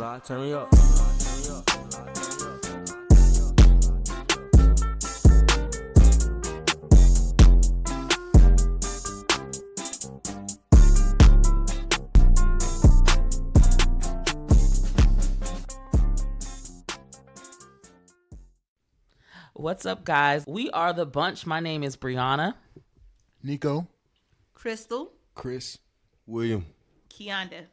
lot, turn me up. What's up, guys? We are the bunch. My name is Brianna. Nico. Crystal. Chris. William. Keonda.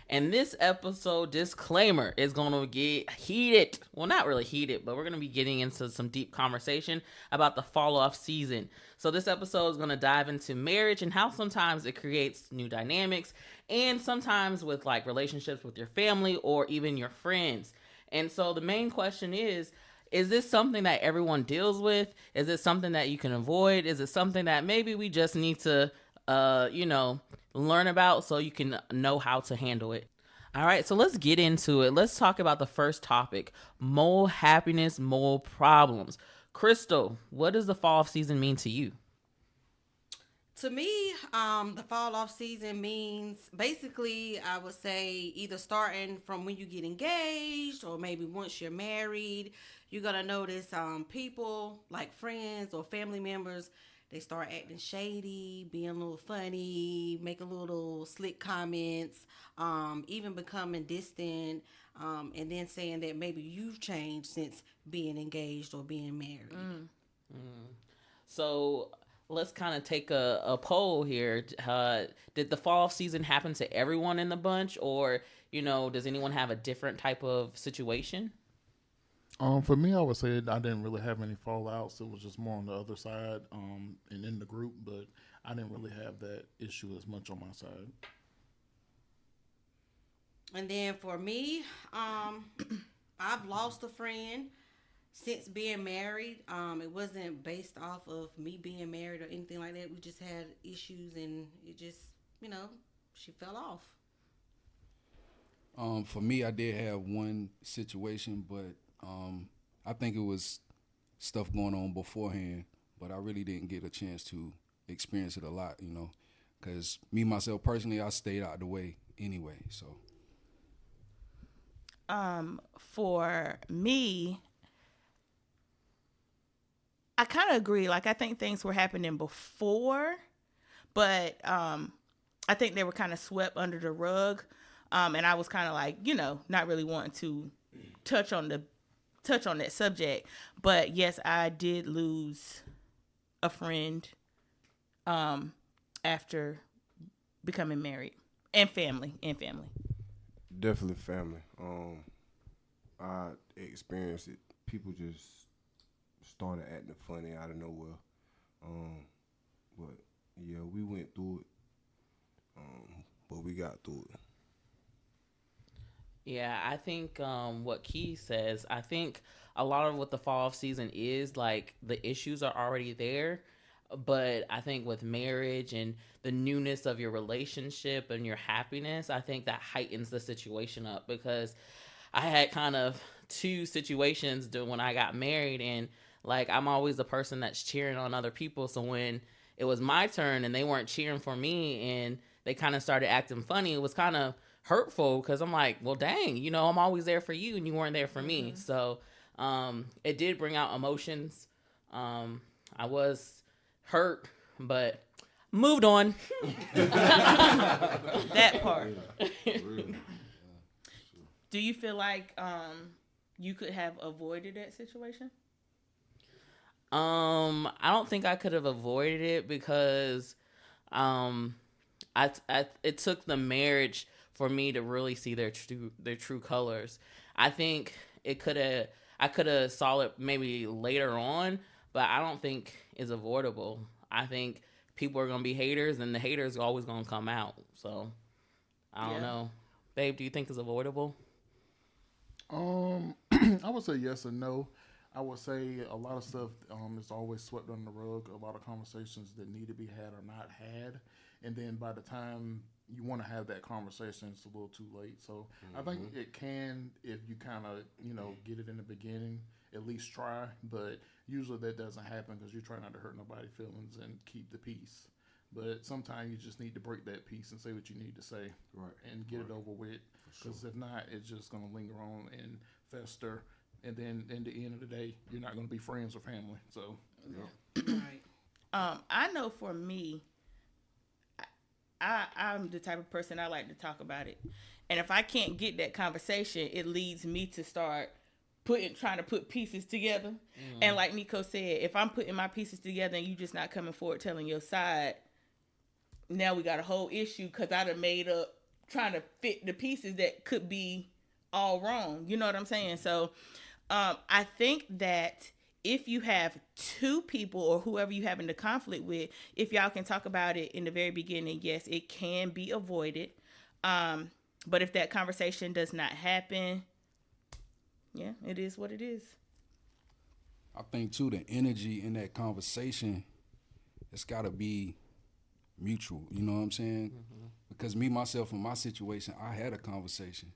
And this episode, disclaimer, is going to get heated. Well, not really heated, but we're going to be getting into some deep conversation about the fall-off season. So this episode is going to dive into marriage and how sometimes it creates new dynamics, and sometimes with like relationships with your family or even your friends. And so the main question is this something that everyone deals with? Is it something that you can avoid? Is it something that maybe we just need to, learn about so you can know how to handle it? All right, so let's get into it. Let's talk about the first topic, mole happiness, mole problems. Crystal, what does the fall season mean to you? To me, the fall off season means basically, I would say either starting from when you get engaged or maybe once you're married, you're going to notice people like friends or family members, they start acting shady, being a little funny, making little slick comments, even becoming distant, and then saying that maybe you've changed since being engaged or being married. So let's kind of take a poll here. Did the fall season happen to everyone in the bunch, or, does anyone have a different type of situation? For me, I would say I didn't really have any fallouts. It was just more on the other side and in the group, but I didn't really have that issue as much on my side. And then for me, I've lost a friend since being married. It wasn't based off of me being married or anything like that. We just had issues, and it just, she fell off. For me, I did have one situation, but I think it was stuff going on beforehand, but I really didn't get a chance to experience it a lot, because me, myself, personally, I stayed out of the way anyway, so. For me, I kind of agree. Like, I think things were happening before, but I think they were kind of swept under the rug, and I was kind of like, not really wanting to touch on that subject. But yes, I did lose a friend after becoming married, and family. Definitely family. I experienced it. People just started acting funny out of nowhere. But yeah, we went through it. But we got through it. Yeah, I think what Key says, I think a lot of what the fall off season is, like, the issues are already there. But I think with marriage and the newness of your relationship and your happiness, I think that heightens the situation up, because I had kind of two situations when I got married, and like, I'm always the person that's cheering on other people. So when it was my turn and they weren't cheering for me and they kind of started acting funny, it was kind of hurtful, because I'm like, well, dang, I'm always there for you and you weren't there for me. So it did bring out emotions. I was hurt, but moved on. That part. Do you feel like you could have avoided that situation? I don't think I could have avoided it, because it took the marriage for me to really see their true colors. I think I could have saw it maybe later on, but I don't think it's avoidable. I think people are gonna be haters, and the haters are always gonna come out. So I don't know, babe. Do you think it's avoidable? I would say yes and no. I would say a lot of stuff is always swept under the rug. A lot of conversations that need to be had are not had, and then by the time you want to have that conversation, it's a little too late. So I think it can, if you kind of get it in the beginning, at least try. But usually that doesn't happen, because you're trying not to hurt nobody's feelings and keep the peace. But sometimes you just need to break that piece and say what you need to say, Right. and get it over with. Because if not, it's just gonna linger on and fester. And then, in the end of the day, you're not gonna be friends or family. So, Right. I know for me, I'm the type of person I like to talk about it, and if I can't get that conversation, it leads me to start trying to put pieces together. And like Nico said, if I'm putting my pieces together and you just not coming forward telling your side, now we got a whole issue because I done made up trying to fit the pieces that could be all wrong. You know what I'm saying? So I think that if you have two people or whoever you have in the conflict with, if y'all can talk about it in the very beginning, yes, it can be avoided. But if that conversation does not happen, yeah, it is what it is. I think too the energy in that conversation, it's got to be mutual. You know what I'm saying? Because me myself in my situation, I had a conversation,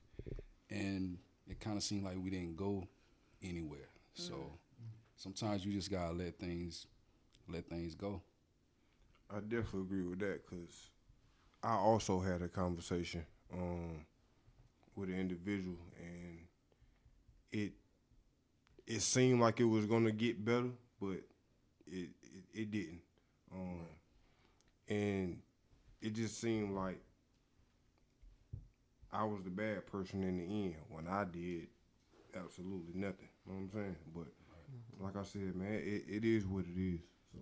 and it kind of seemed like we didn't go anywhere. So sometimes you just gotta let things go. I definitely agree with that because I also had a conversation with an individual, and it seemed like it was gonna get better, but it didn't. And it just seemed like I was the bad person in the end when I did absolutely nothing. You know what I'm saying? But like I said, man, it is what it is. So.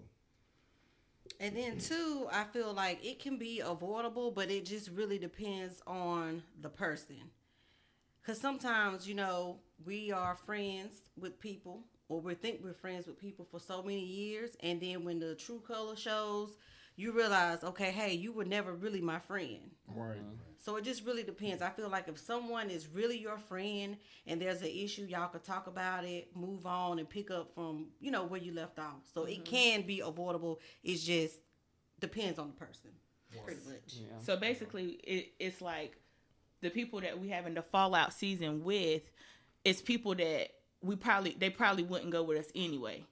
And then too, I feel like it can be avoidable, but it just really depends on the person. Because sometimes, we are friends with people, or we think we're friends with people for so many years, and then when the true color shows, you realize, okay, hey, you were never really my friend. right. So it just really depends. I feel like if someone is really your friend and there's an issue, y'all could talk about it, move on, and pick up from, where you left off. So it can be avoidable. It just depends on the person, pretty much. Yeah. So basically, it's like the people that we have in the fallout season with, it's people that they probably wouldn't go with us anyway.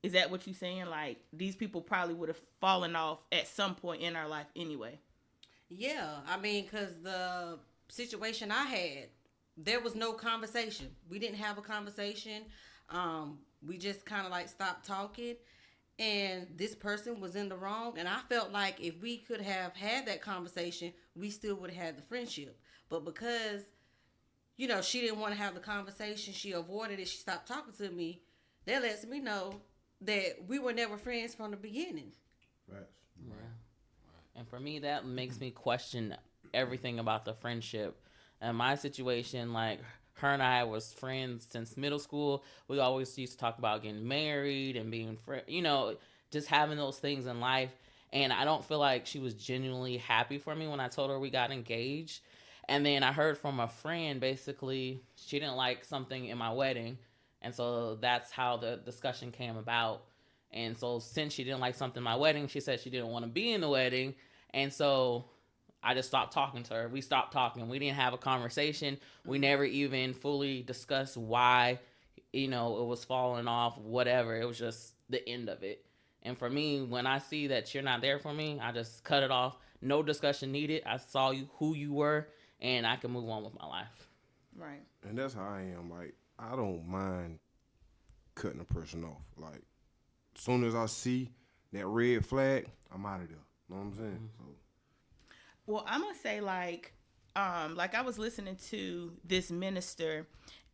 Is that what you're saying? Like, these people probably would have fallen off at some point in our life anyway. Yeah, I mean, because the situation I had, there was no conversation. We didn't have a conversation. We just kind of like stopped talking, and this person was in the wrong. And I felt like if we could have had that conversation, we still would have had the friendship. But because, she didn't want to have the conversation, she avoided it, she stopped talking to me, that lets me know that we were never friends from the beginning. Right. Yeah. And for me, that makes me question everything about the friendship. And my situation, like, her and I was friends since middle school. We always used to talk about getting married and being just having those things in life. And I don't feel like she was genuinely happy for me when I told her we got engaged. And then I heard from a friend, basically, she didn't like something in my wedding. And so that's how the discussion came about. And so since she didn't like something in my wedding, she said she didn't want to be in the wedding. And so I just stopped talking to her. We stopped talking. We didn't have a conversation. We never even fully discussed why, it was falling off, whatever. It was just the end of it. And for me, when I see that you're not there for me, I just cut it off. No discussion needed. I saw who you were, and I can move on with my life. Right. And that's how I am. Like, I don't mind cutting a person off. Like, as soon as I see that red flag, I'm out of there. You know what I'm saying? So. Well, I'm gonna say like I was listening to this minister,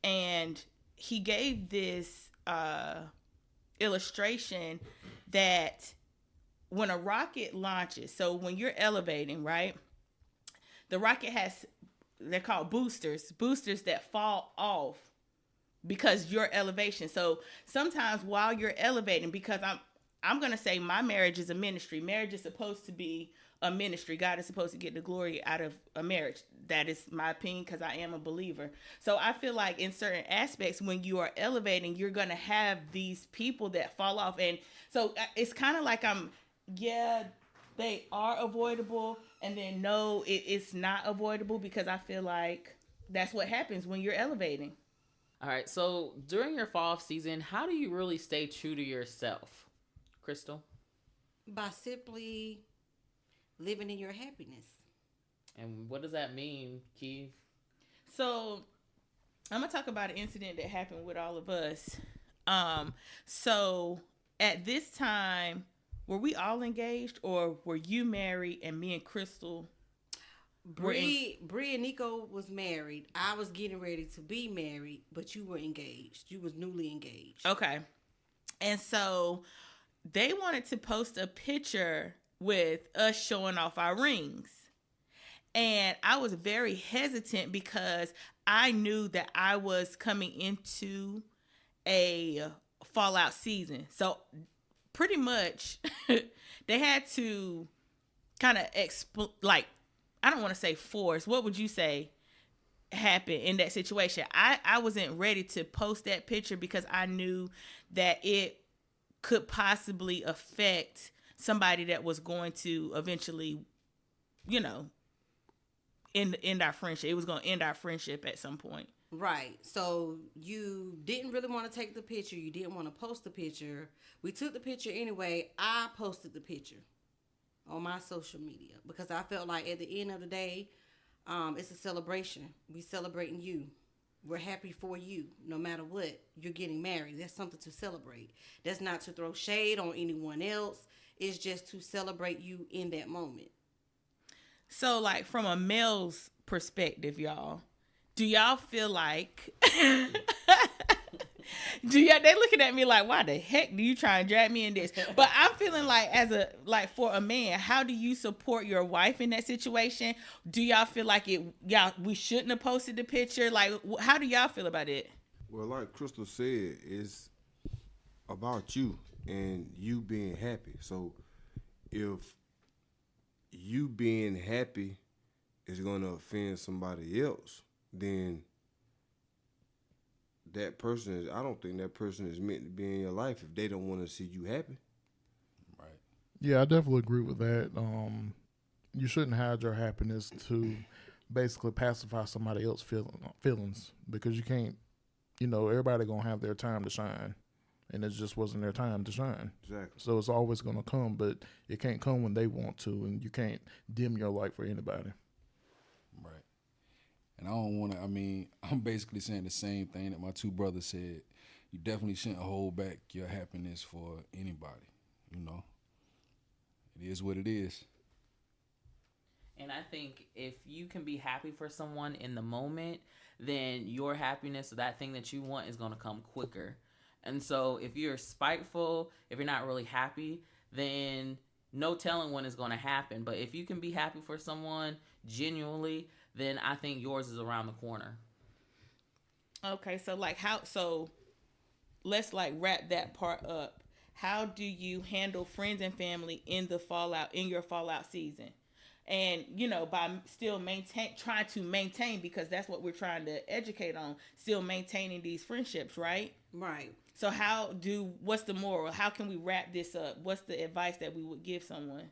and he gave this illustration that when a rocket launches, so when you're elevating, right, the rocket has, they're called boosters that fall off because your elevation. So sometimes while you're elevating, because I'm going to say my marriage is a ministry. Marriage is supposed to be a ministry. God is supposed to get the glory out of a marriage. That is my opinion because I am a believer. So I feel like in certain aspects, when you are elevating, you're going to have these people that fall off. And so it's kind of like they are avoidable. And then no, it's not avoidable because I feel like that's what happens when you're elevating. All right. So during your fall off season, how do you really stay true to yourself? Crystal? By simply living in your happiness. And what does that mean, Keith? So I'm gonna talk about an incident that happened with all of us. So at this time, were we all engaged, or were you married and me and Crystal? Bree and Nico was married. I was getting ready to be married, but you were engaged. You was newly engaged. Okay. And so they wanted to post a picture with us showing off our rings. And I was very hesitant because I knew that I was coming into a fallout season. So pretty much they had to kind of I don't want to say force. What would you say happened in that situation? I wasn't ready to post that picture because I knew that it could possibly affect somebody that was going to eventually, end our friendship. It was going to end our friendship at some point. Right. So you didn't really want to take the picture. You didn't want to post the picture. We took the picture anyway. I posted the picture on my social media because I felt like at the end of the day, it's a celebration. We celebrating you. We're happy for you. No matter what, you're getting married. That's something to celebrate. That's not to throw shade on anyone else. It's just to celebrate you in that moment. So, like, from a male's perspective, y'all, do y'all feel like they looking at me like, why the heck do you try and drag me in this? But I'm feeling like for a man, how do you support your wife in that situation? Do y'all feel like we shouldn't have posted the picture? Like, how do y'all feel about it? Well, like Crystal said, it's about you and you being happy. So if you being happy is going to offend somebody else, then I don't think that person is meant to be in your life if they don't want to see you happy. Right. Yeah, I definitely agree with that. You shouldn't hide your happiness to basically pacify somebody else's feelings because you can't, everybody going to have their time to shine. And it just wasn't their time to shine. Exactly. So it's always going to come, but it can't come when they want to, and you can't dim your light for anybody. Right. And I don't want to, I'm basically saying the same thing that my two brothers said. You definitely shouldn't hold back your happiness for anybody, It is what it is. And I think if you can be happy for someone in the moment, then your happiness, that thing that you want, is going to come quicker. And so if you're spiteful, if you're not really happy, then no telling when it's going to happen. But if you can be happy for someone genuinely, then I think yours is around the corner. Okay, so let's wrap that part up. How do you handle friends and family in your fallout season? And, by still trying to maintain, because that's what we're trying to educate on, still maintaining these friendships, right? Right. So what's the moral? How can we wrap this up? What's the advice that we would give someone?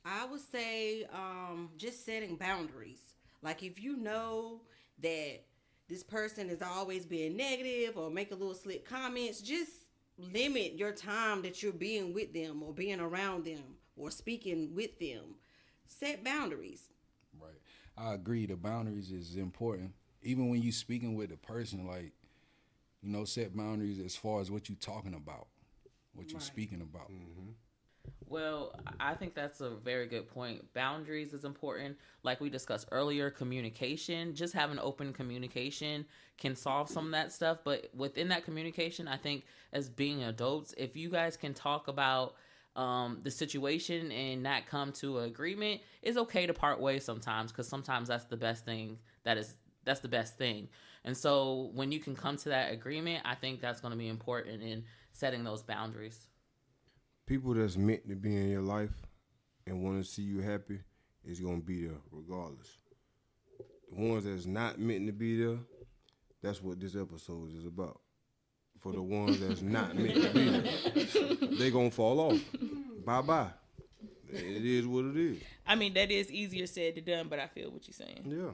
I would say just setting boundaries. Like if you know that this person is always being negative or make a little slick comments, just limit your time that you're being with them or being around them or speaking with them. Set boundaries. Right. I agree. The boundaries is important. Even when you speaking with a person, set boundaries as far as what you talking about, what you speaking about. Mm-hmm. Well, I think that's a very good point. Boundaries is important. Like we discussed earlier, communication, just having open communication can solve some of that stuff. But within that communication, I think as being adults, if you guys can talk about the situation and not come to an agreement, it's okay to part ways sometimes, because sometimes that's the best thing. That's the best thing. And so when you can come to that agreement, I think that's going to be important in setting those boundaries. People that's meant to be in your life and want to see you happy is going to be there regardless. The ones that's not meant to be there, that's what this episode is about. For the ones that's not meant to be there, they going to fall off. Bye-bye. It is what it is. That is easier said than done, but I feel what you're saying. Yeah.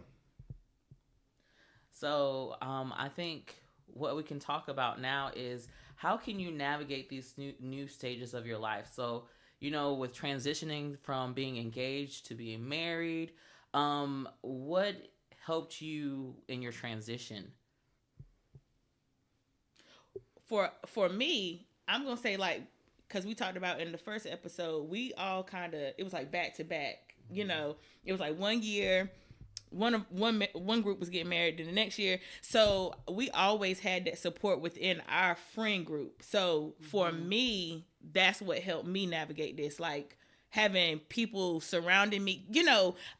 So I think what we can talk about now is how can you navigate these new stages of your life? So, with transitioning from being engaged to being married, what helped you in your transition? For me, I'm gonna say like, because we talked about in the first episode, we all kind of, it was like back to back. It was like 1 year, one group was getting married, then the next year. So we always had that support within our friend group. So for me, that's what helped me navigate this. Like having people surrounding me.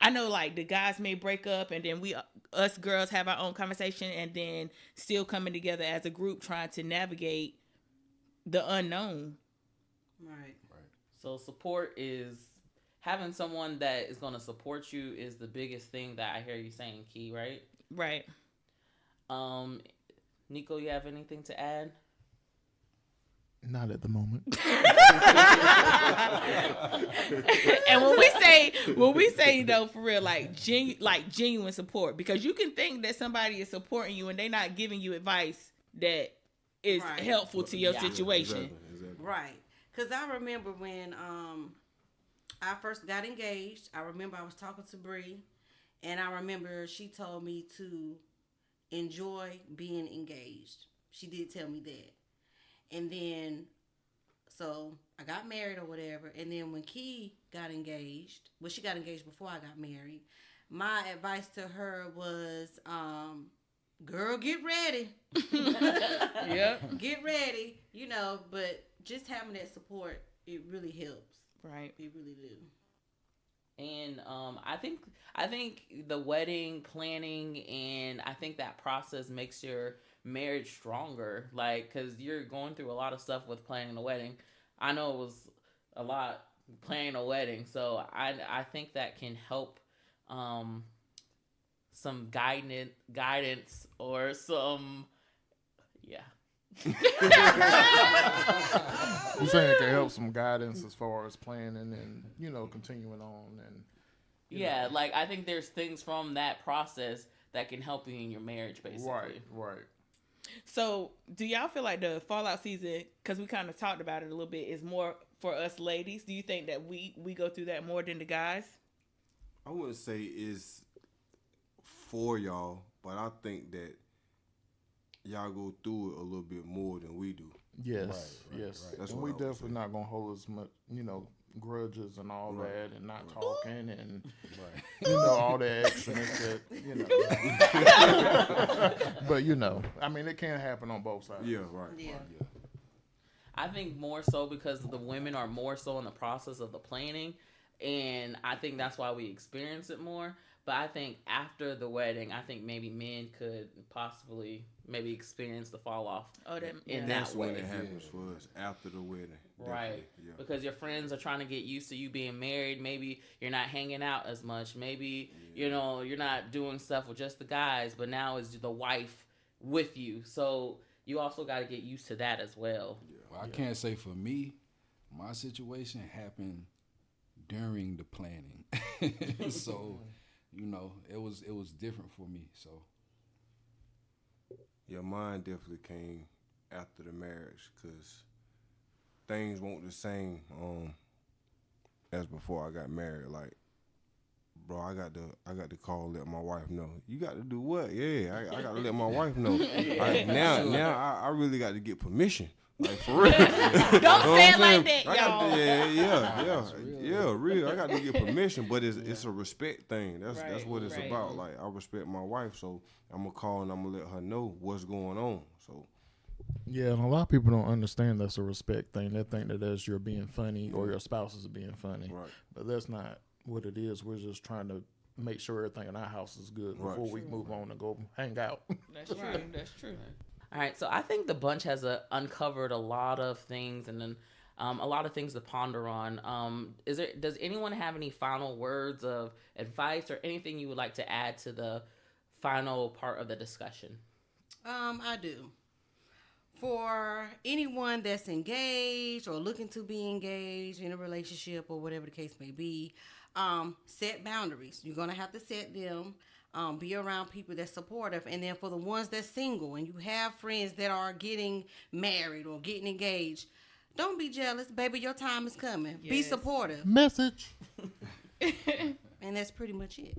I know like the guys may break up, and then us girls have our own conversation, and then still coming together as a group trying to navigate the unknown. Right. So support is having someone that is going to support you is the biggest thing that I hear you saying, Key, right? Right. Nico, you have anything to add? Not at the moment. And when we say though, for real, like genuine support, because you can think that somebody is supporting you and they're not giving you advice that is helpful to your situation. Exactly. Right. Because I remember when I first got engaged, I remember I was talking to Bree, and I remember she told me to enjoy being engaged. She did tell me that. And then, so I got married or whatever. And then when Key got engaged, well, she got engaged before I got married. My advice to her was, girl, get ready. Yep. Get ready, but just having that support, it really helps. Right. It really do. And I think the wedding planning, and I think that process makes your marriage stronger, like, because you're going through a lot of stuff with planning a wedding. I know it was a lot planning a wedding, so I think that can help some guidance or some You saying it can help some guidance as far as planning and continuing on and like I think there's things from that process that can help you in your marriage, basically. Right. So, do y'all feel like the fallout season, because we kind of talked about it a little bit, is more for us ladies? Do you think that we go through that more than the guys? I wouldn't say it's for y'all, but I think that y'all go through it a little bit more than we do. Yes, yes. Right. That's And what we I would definitely say. not gonna hold as much, grudges and all Right. that, and not Right. talking and Right. all that extraness that But I mean, it can happen on both sides. Yeah, right. Yeah. Right. I think more so because the women are more so in the process of the planning, and I think that's why we experience it more. But I think after the wedding, I think maybe men could possibly maybe experience the fall off. That's when way. it happens for us, after the wedding. Right. Definitely, yeah. Because your friends are trying to get used to you being married. Maybe you're not hanging out as much. Maybe, you're not doing stuff with just the guys, but now it's the wife with you. So you also got to get used to that as well. Yeah. Well, I can't say for me, my situation happened during the planning. So, it was different for me. So Yeah, mine definitely came after the marriage because things weren't the same as before I got married. Like, bro, I got to call, let my wife know. You got to do what? Yeah, I got to let my wife know. Like, now I really got to get permission. Like, for real. Don't say it like that, y'all. Real. I got to get permission, but it's a respect thing. That's what it's right. about. Like, I respect my wife, so I'm gonna call and I'm gonna let her know what's going on. So Yeah, and a lot of people don't understand that's a respect thing. They think that that's you're being funny or your spouse is being funny. Right. But that's not what it is. We're just trying to make sure everything in our house is good before we move on and go hang out. That's true. That's true. All right, so I think the bunch has uncovered a lot of things, and then a lot of things to ponder on. Does anyone have any final words of advice or anything you would like to add to the final part of the discussion? I do. For anyone that's engaged or looking to be engaged in a relationship or whatever the case may be, set boundaries. You're going to have to set them. Be around people that's supportive. And then for the ones that's single and you have friends that are getting married or getting engaged, Don't be jealous, baby. Your time is coming. Be Yes. supportive, Message. and that's pretty much it.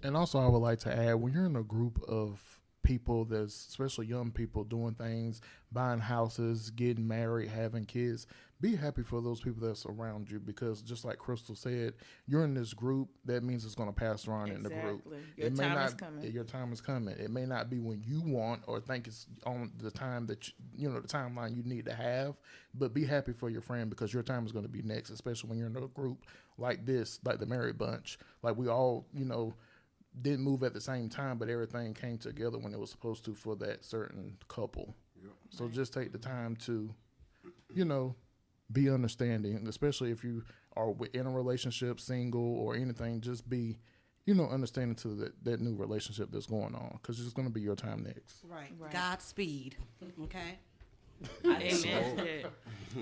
And also, I would like to add, when you're in a group of people that's, especially young people, doing things, buying houses, getting married, having kids, be happy for those people that's around you, because just like Crystal said, you're in this group, that means it's going to pass around in the group. Your It may time not, is coming. Your time is coming. It may not be when you want or think it's on the time that the timeline you need to have, but be happy for your friend, because your time is going to be next, especially when you're in a group like this, like the married bunch. Like we all, didn't move at the same time, but everything came together when it was supposed to for that certain couple. Yep. So just take the time to, be understanding, especially if you are in a relationship, single or anything. Just be, understanding to that new relationship that's going on, because it's going to be your time next. Right. Right. Godspeed. Okay. Amen.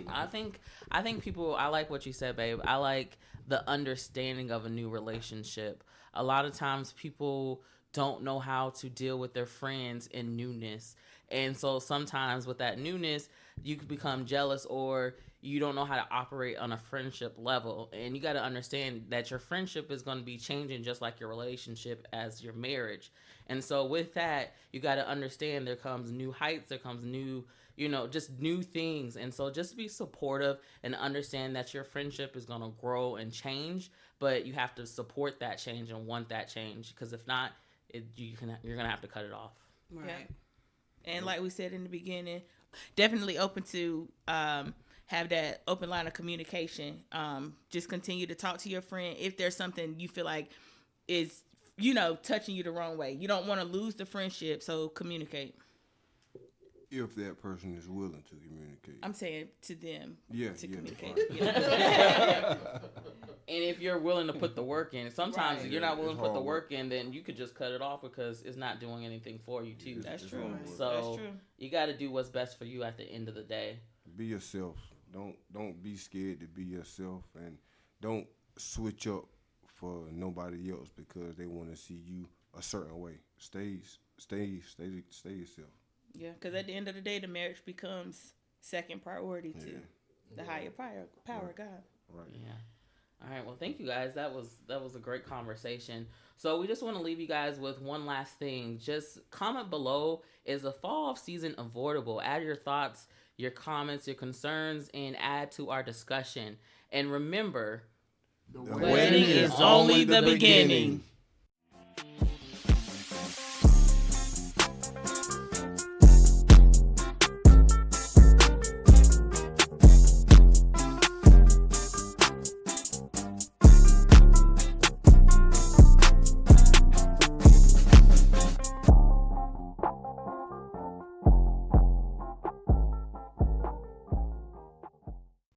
I think people, I like what you said, babe. I like the understanding of a new relationship. A lot of times people don't know how to deal with their friends in newness. And so sometimes with that newness, you could become jealous, or you don't know how to operate on a friendship level. And you got to understand that your friendship is going to be changing just like your relationship as your marriage. And so with that, you got to understand there comes new heights, there comes new, just new things. And so just be supportive and understand that your friendship is going to grow and change, but you have to support that change and want that change, because if not, you're going to have to cut it off. Right. Yeah. And like we said in the beginning, definitely open to have that open line of communication. Just continue to talk to your friend if there's something you feel like is, touching you the wrong way. You don't want to lose the friendship, so communicate. If that person is willing to communicate. I'm saying to them to communicate. fine. Yeah. And if you're willing to put the work in, sometimes Right. if you're not willing It's to put the hard work in, then you could just cut it off, because it's not doing anything for you too. That's It's true. hard work. So That's true. you got to do what's best for you at the end of the day. Be yourself. Don't be scared to be yourself, and don't switch up for nobody else because they want to see you a certain way. Stay yourself. Yeah, because at the end of the day, the marriage becomes second priority to the higher power of God. Right. Yeah. All right. Well, thank you guys. That was a great conversation. So we just want to leave you guys with one last thing. Just comment below, is the fall off season avoidable? Add your thoughts, your comments, your concerns, and add to our discussion. And remember, The wedding is only the beginning.